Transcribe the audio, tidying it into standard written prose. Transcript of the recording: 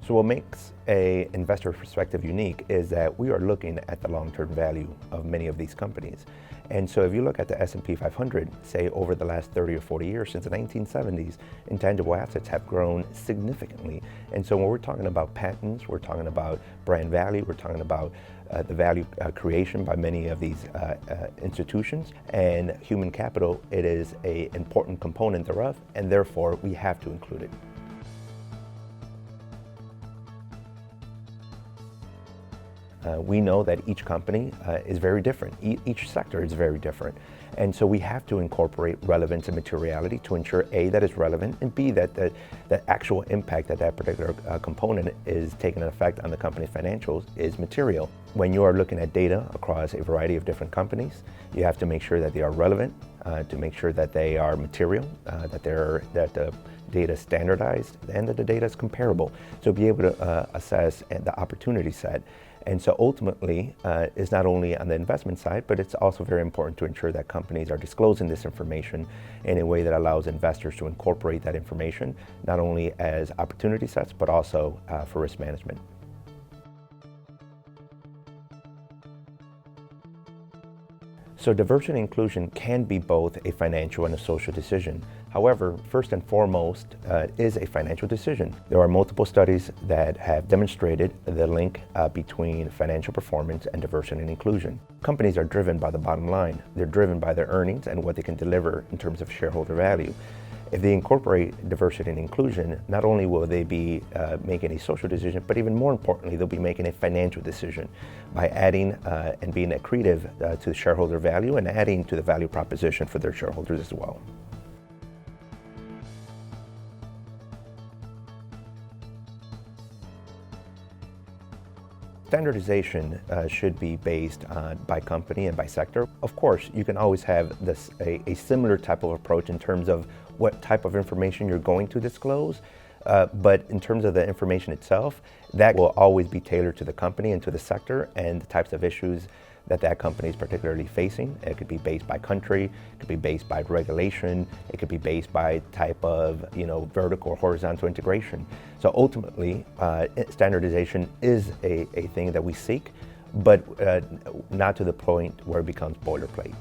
So what makes an investor perspective unique is that we are looking at the long-term value of many of these companies. And so if you look at the S&P 500, say over the last 30 or 40 years, since the 1970s, intangible assets have grown significantly. And so when we're talking about patents, we're talking about brand value, we're talking about the value creation by many of these institutions, and human capital, it is an important component thereof, and therefore we have to include it. We know that each company is very different. Each sector is very different. And so we have to incorporate relevance and materiality to ensure A, that it's relevant, and B, that the actual impact that particular component is taking an effect on the company's financials is material. When you are looking at data across a variety of different companies, you have to make sure that they are relevant, to make sure that they are material, that the data is standardized, and that the data is comparable. So be able to assess the opportunity set. And so ultimately, it's not only on the investment side, but it's also very important to ensure that companies are disclosing this information in a way that allows investors to incorporate that information, not only as opportunity sets, but also for risk management. So diversity and inclusion can be both a financial and a social decision. However, first and foremost is a financial decision. There are multiple studies that have demonstrated the link between financial performance and diversity and inclusion. Companies are driven by the bottom line. They're driven by their earnings and what they can deliver in terms of shareholder value. If they incorporate diversity and inclusion, not only will they be making a social decision, but even more importantly, they'll be making a financial decision by adding and being accretive to shareholder value and adding to the value proposition for their shareholders as well. Standardization should be based by company and by sector. Of course, you can always have a similar type of approach in terms of what type of information you're going to disclose, but in terms of the information itself, that will always be tailored to the company and to the sector and the types of issues that company is particularly facing. It could be based by country, it could be based by regulation, it could be based by type of vertical or horizontal integration. So ultimately, standardization is a thing that we seek, but not to the point where it becomes boilerplate.